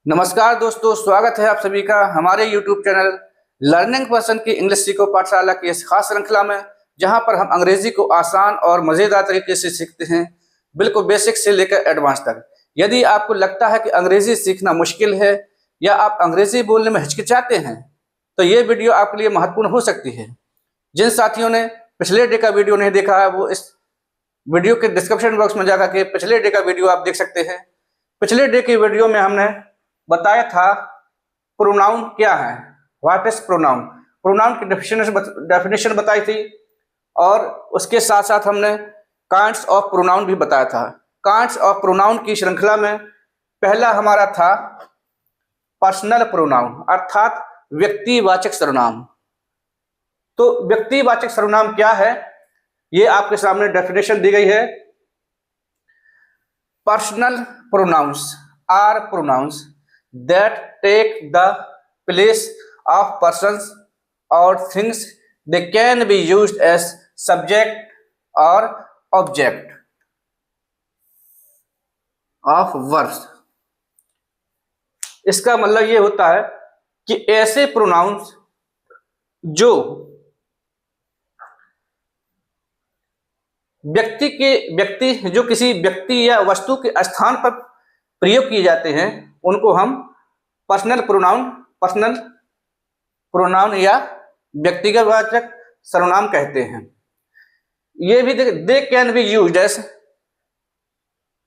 नमस्कार दोस्तों, स्वागत है आप सभी का हमारे YouTube चैनल लर्निंग पर्सन की इंग्लिश सीखो पाठशाला की इस खास श्रृंखला में, जहां पर हम अंग्रेजी को आसान और मज़ेदार तरीके से सीखते हैं, बिल्कुल बेसिक से लेकर एडवांस तक। यदि आपको लगता है कि अंग्रेजी सीखना मुश्किल है या आप अंग्रेजी बोलने में हिचकिचाते हैं, तो ये वीडियो आपके लिए महत्वपूर्ण हो सकती है। जिन साथियों ने पिछले डे का वीडियो नहीं देखा है, वो इस वीडियो के डिस्क्रिप्शन बॉक्स में जाकर के पिछले डे का वीडियो आप देख सकते हैं। पिछले डे के वीडियो में हमने बताया था प्रोनाउन क्या है, व्हाट इज प्रोनाउन। प्रोनाउन की डेफिनेशन बताई थी और उसके साथ साथ हमने काइंड्स ऑफ प्रोनाउन भी बताया था। काइंड्स ऑफ प्रोनाउन की श्रृंखला में पहला हमारा था पर्सनल प्रोनाउन, अर्थात व्यक्तिवाचक सर्वनाम। तो व्यक्तिवाचक सर्वनाम क्या है, ये आपके सामने डेफिनेशन दी गई है। Personal pronouns are pronouns that take the place of persons or things. They can be used as subject or object of verbs. इसका मतलब ये होता है कि ऐसे प्रोनाउंस जो जो किसी व्यक्ति या वस्तु के स्थान पर प्रयोग किए जाते हैं, उनको हम पर्सनल प्रोनाउन या व्यक्तिगतवाचक सर्वनाम कहते हैं। ये भी they can be used as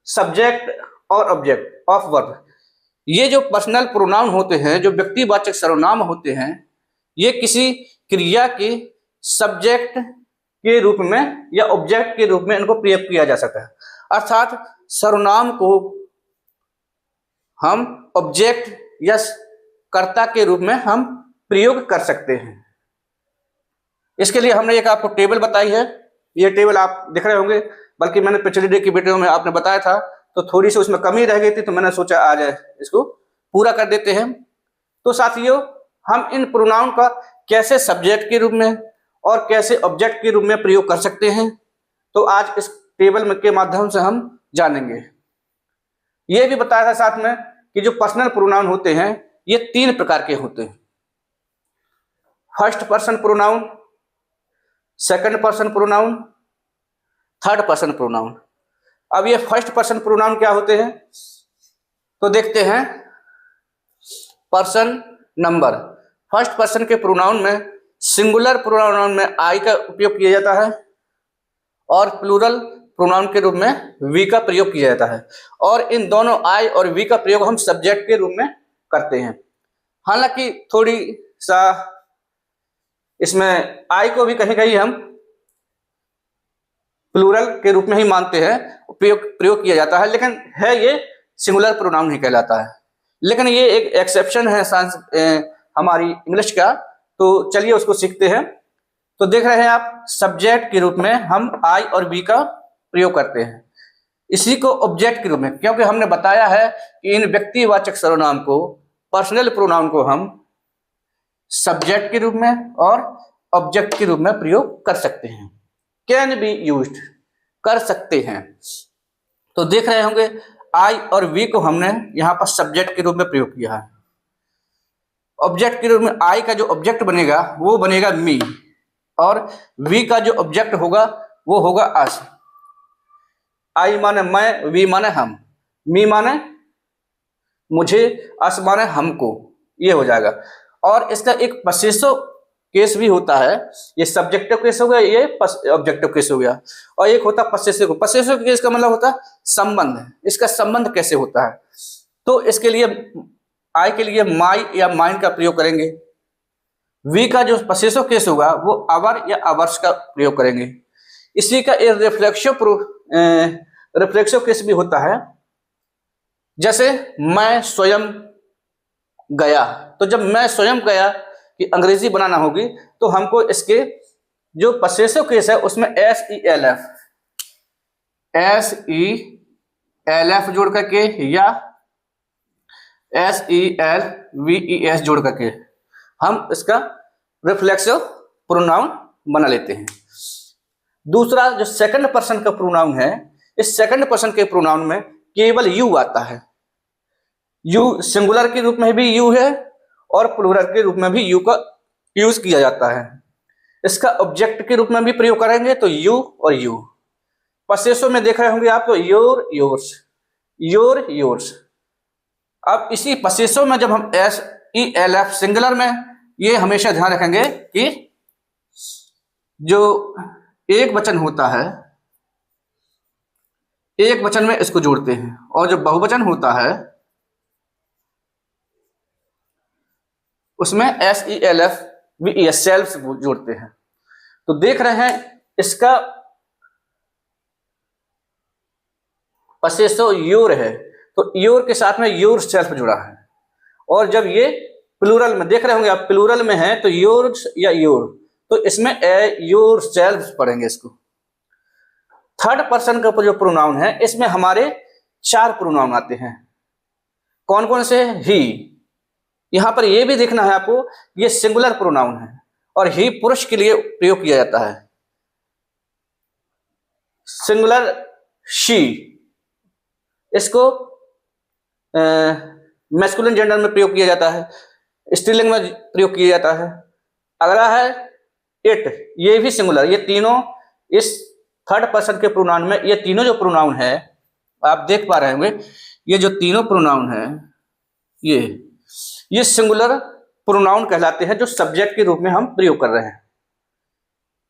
subject और ऑब्जेक्ट ऑफ वर्ब। ये जो पर्सनल प्रोनाउन होते हैं, जो व्यक्तिवाचक सर्वनाम होते हैं, ये किसी क्रिया के सब्जेक्ट के रूप में या ऑब्जेक्ट के रूप में इनको प्रयोग किया जा सकता है। अर्थात सर्वनाम को हम ऑब्जेक्ट या कर्ता के रूप में हम प्रयोग कर सकते हैं। इसके लिए हमने एक आपको टेबल बताई है। ये टेबल आप देख रहे होंगे, बल्कि मैंने पिछले डे की वीडियो में आपने बताया था, तो थोड़ी सी उसमें कमी रह गई थी, तो मैंने सोचा आज इसको पूरा कर देते हैं। तो साथियों, हम इन प्रोनाउन का कैसे सब्जेक्ट के रूप में और कैसे ऑब्जेक्ट के रूप में प्रयोग कर सकते हैं, तो आज इस टेबल के माध्यम से हम जानेंगे। ये भी बताया था साथ में कि जो पर्सनल प्रोनाउन होते हैं, ये 3 प्रकार के होते हैं। First person pronoun, second person pronoun, third person pronoun. अब ये फर्स्ट पर्सन प्रोनाउन क्या होते हैं, तो देखते हैं। पर्सन नंबर, फर्स्ट पर्सन के प्रोनाउन में सिंगुलर प्रोनाउन में आई का उपयोग किया जाता है और प्लूरल प्रोनाउन के रूप में वी का प्रयोग किया जाता है। और इन दोनों आई और वी का प्रयोग हम सब्जेक्ट के रूप में करते हैं। हालांकि थोड़ी सा इसमें आई को भी कहीं कहीं हम प्लूरल के रूप में ही मानते हैं, प्रयोग किया जाता है, लेकिन है ये सिंगुलर प्रोनाउन ही कहलाता है। लेकिन ये एक एक्सेप्शन है हमारी इंग्लिश का, तो चलिए उसको सीखते हैं। तो देख रहे हैं आप, सब्जेक्ट के रूप में हम आई और वी का प्रयोग करते हैं। इसी को ऑब्जेक्ट के रूप में, क्योंकि हमने बताया है कि इन व्यक्तिवाचक सर्वनाम को, पर्सनल प्रोनाउन को हम सब्जेक्ट के रूप में और ऑब्जेक्ट के रूप में प्रयोग कर सकते हैं। कैन बी यूज्ड, कर सकते हैं। तो देख रहे होंगे, आई और वी को हमने यहां पर सब्जेक्ट के रूप में प्रयोग किया है। ऑब्जेक्ट के रूप में आई का जो ऑब्जेक्ट बनेगा वो बनेगा मी, और वी का जो ऑब्जेक्ट होगा वो होगा अस। आई माने मैं, वी माने हम, मी माने मुझे, अस माने हमको, ये हो जाएगा। और इसका एक पसेसिव केस भी होता है। ये सब्जेक्टिव केस हो गया, ये ऑब्जेक्टिव केस हो गया, और एक होता है पसेसिव। पसेसिव केस का मतलब होता है संबंध। इसका संबंध कैसे होता है, तो इसके लिए आई के लिए माई या माइन का प्रयोग करेंगे। वी का जो पसेसिव केस होगा वो अवर या अवर्स का प्रयोग करेंगे। इसी का एक रिफ्लेक्सिव केस भी होता है। जैसे मैं स्वयं गया, तो जब मैं स्वयं गया कि अंग्रेजी बनाना होगी, तो हमको इसके जो पसेसिव केस है उसमें SELF जोड़ करके या SELVES जोड़ करके हम इसका रिफ्लेक्सिव प्रोनाउन बना लेते हैं। दूसरा जो सेकंड पर्सन का प्रोनाउन है, इस सेकंड पर्सन के प्रोनाउन में केवल यू आता है। यू सिंगुलर के रूप में भी यू है और प्लूरल के रूप में भी यू का यूज किया जाता है। इसका ऑब्जेक्ट के रूप में भी प्रयोग करेंगे तो यू और यू। पसेसो में देख रहे होंगे आप तो योर योर्स, योर योर्स। अब इसी पसेसो में जब हम S E L F singular में, ये हमेशा ध्यान रखेंगे कि जो एक वचन होता है, एक वचन में इसको जोड़ते हैं, और जो बहुवचन होता है उसमें S E L F V E S self जोड़ते हैं। तो देख रहे हैं इसका पसेसो योर है तो योर के साथ में योर सेल्फ जुड़ा है। और जब ये प्लूरल में देख रहे होंगे आप, प्लूरल में है तो योर्स या योर, तो इसमें ए योर सेल्फ पढ़ेंगे इसको। थर्ड पर्सन का जो प्रोनाउन है इसमें हमारे 4 प्रोनाउन आते हैं। कौन कौन से? ही। यहां पर यह भी देखना है आपको, ये सिंगुलर प्रोनाउन है और ही पुरुष के लिए प्रयोग किया जाता है। सिंगुलर शी, इसको मैस्कुलिन जेंडर में प्रयोग किया जाता है, स्त्रीलिंग में प्रयोग किया जाता है। अगला है इट, ये भी सिंगुलर। ये तीनों इस थर्ड पर्सन के प्रोनाउन में, ये तीनों जो प्रोनाउन है आप देख पा रहे होंगे, ये जो तीनों प्रोनाउन है ये सिंगुलर प्रोनाउन कहलाते हैं जो सब्जेक्ट के रूप में हम प्रयोग कर रहे हैं।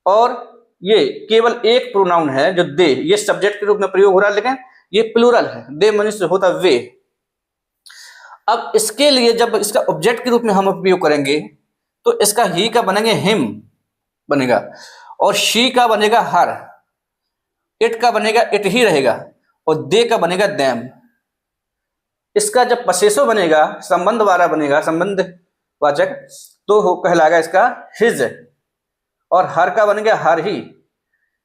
और ये केवल एक प्रोनाउन है जो दे, ये सब्जेक्ट के रूप में प्रयोग हो रहा है, लेकिन ये प्लूरल है, दे मनुष्य होता वे। अब इसके लिए जब इसका ऑब्जेक्ट के रूप में हम उपयोग करेंगे तो इसका ही का बनेंगे हिम बनेगा, और शी का बनेगा हर, इट का बनेगा इट ही रहेगा, और दे का बनेगा देम। इसका जब पसेसो बनेगा, संबंध वाला बनेगा, संबंध वाचक, तो हो कहलाएगा इसका हिज, और हर का बनेगा हर ही,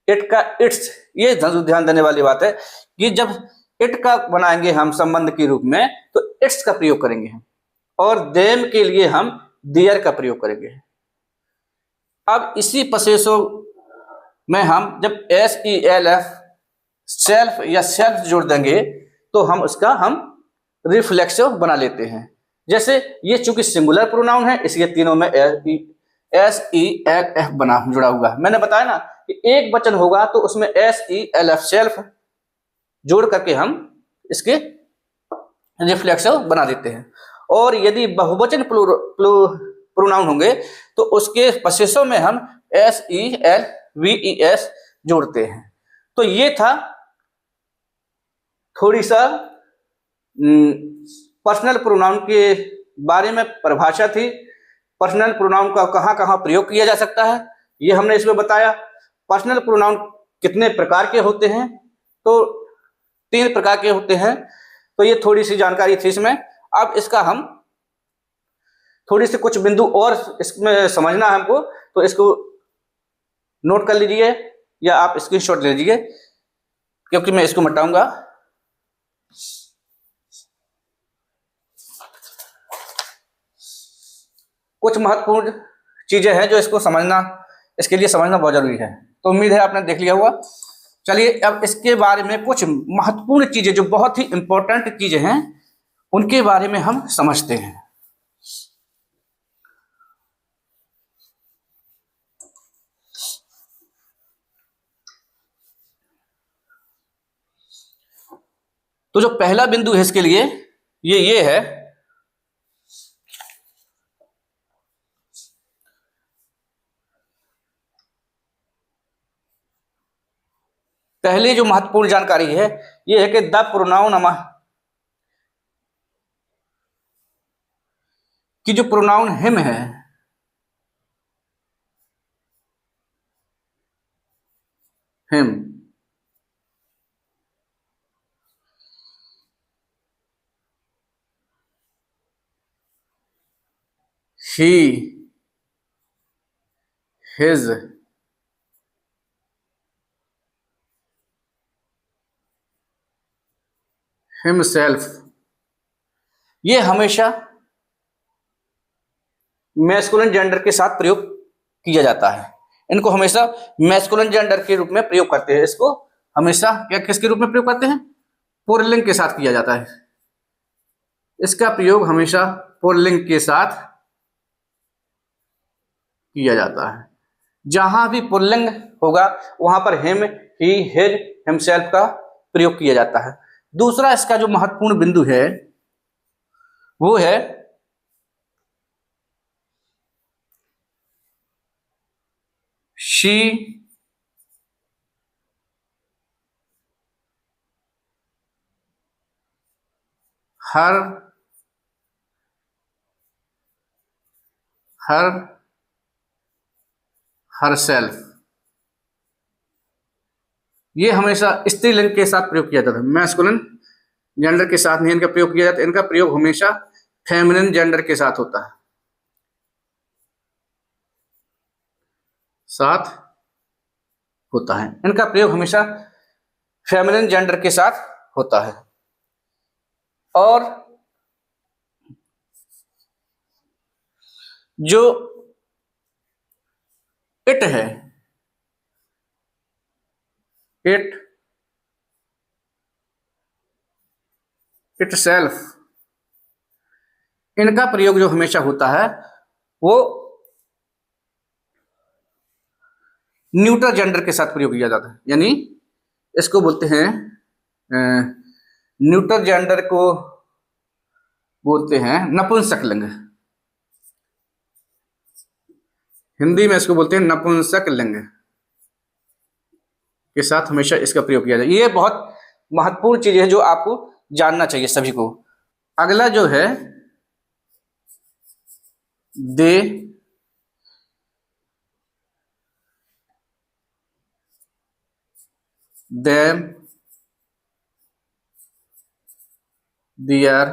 इट का इट्स। ये ध्यान देने वाली बात है कि जब इट का बनाएंगे हम संबंध के रूप में तो इट्स का प्रयोग करेंगे हम, और देम के लिए हम देयर का प्रयोग करेंगे। अब इसी पसेसो में हम जब S E L F self या सेल्फ जोड़ देंगे तो हम उसका रिफ्लेक्सिव बना लेते हैं। जैसे ये चूंकि सिंगुलर प्रोनाउन है इसलिए तीनों में एस ई एल एफ बना जुड़ा हुआ है। मैंने बताया ना कि एक वचन होगा तो उसमें S E L F self जोड़ करके हम इसके रिफ्लेक्सिव बना देते हैं। और यदि बहुवचन प्रोनाउन होंगे तो उसके पसेसो में हम S E L V E S जोड़ते हैं। तो ये था थोड़ी सा पर्सनल प्रोनाउन के बारे में परिभाषा थी। पर्सनल प्रोनाउन का कहाँ कहाँ प्रयोग किया जा सकता है ये हमने इसमें बताया। पर्सनल प्रोनाउन कितने प्रकार के होते हैं, तो 3 प्रकार के होते हैं। तो ये थोड़ी सी जानकारी थी इसमें। अब इसका हम थोड़ी सी कुछ बिंदु और इसमें समझना है हमको, तो इसको नोट कर लीजिए या आप स्क्रीनशॉट ले लीजिए, क्योंकि मैं इसको मिटाऊंगा। कुछ महत्वपूर्ण चीजें हैं जो इसको समझना, इसके लिए समझना बहुत जरूरी है। तो उम्मीद है आपने देख लिया होगा। चलिए अब इसके बारे में कुछ महत्वपूर्ण चीजें जो बहुत ही इंपॉर्टेंट चीजें हैं उनके बारे में हम समझते हैं। तो जो पहला बिंदु है इसके लिए ये है पहली जो महत्वपूर्ण जानकारी है ये है कि द प्रोनाउन कि जो प्रोनाउन हिम है, हिम, ही, हिज, हिमसेल्फ, ये हमेशा मैस्कुलिन जेंडर के साथ प्रयोग किया जाता है। इनको हमेशा मैस्कुलिन जेंडर के रूप में प्रयोग करते हैं। इसको हमेशा क्या किसके रूप में प्रयोग करते हैं? पुल्लिंग के साथ किया जाता है। इसका प्रयोग हमेशा पुल्लिंग के साथ किया जाता है। जहां भी पुल्लिंग होगा वहां पर हिम, ही, हिज, हिमसेल्फ का प्रयोग किया जाता है। दूसरा इसका जो महत्वपूर्ण बिंदु है वो है शी, हर, हरसेल्फ। ये हमेशा स्त्रीलिंग के साथ प्रयोग किया जाता है, मैस्कुलिन जेंडर के साथ नहीं इनका प्रयोग किया जाता। इनका प्रयोग हमेशा फेमिनिन जेंडर के साथ होता है, इनका प्रयोग हमेशा फेमिनिन जेंडर के साथ होता है। और जो इट है, इट सेल्फ, इनका प्रयोग जो हमेशा होता है वो न्यूट्रल जेंडर के साथ प्रयोग किया जाता है। यानी इसको बोलते हैं न्यूट्रल जेंडर को बोलते हैं नपुंसक लिंग, हिंदी में इसको बोलते हैं नपुंसक लिंग के साथ हमेशा इसका प्रयोग किया जाए। ये बहुत महत्वपूर्ण चीज है जो आपको जानना चाहिए सभी को। अगला जो है दे, देम, देयर,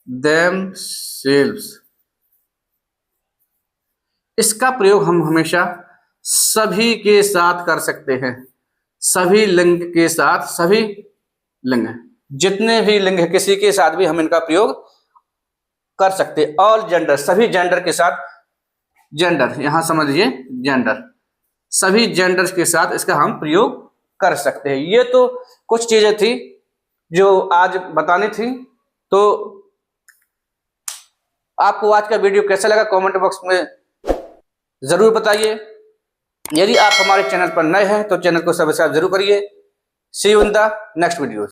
themselves। इसका प्रयोग हम हमेशा सभी के साथ कर सकते हैं, सभी लिंग के साथ, सभी लिंग जितने भी लिंग है किसी के साथ भी हम इनका प्रयोग कर सकते हैं। ऑल जेंडर, सभी जेंडर के साथ, जेंडर यहां समझ लीजिए जेंडर, सभी जेंडर के साथ इसका हम प्रयोग कर सकते हैं। ये तो कुछ चीजें थी जो आज बतानी थी। तो आपको आज का वीडियो कैसा लगा कमेंट बॉक्स में जरूर बताइए। यदि आप हमारे चैनल पर नए हैं तो चैनल को सब्सक्राइब जरूर करिए। See you in the next video.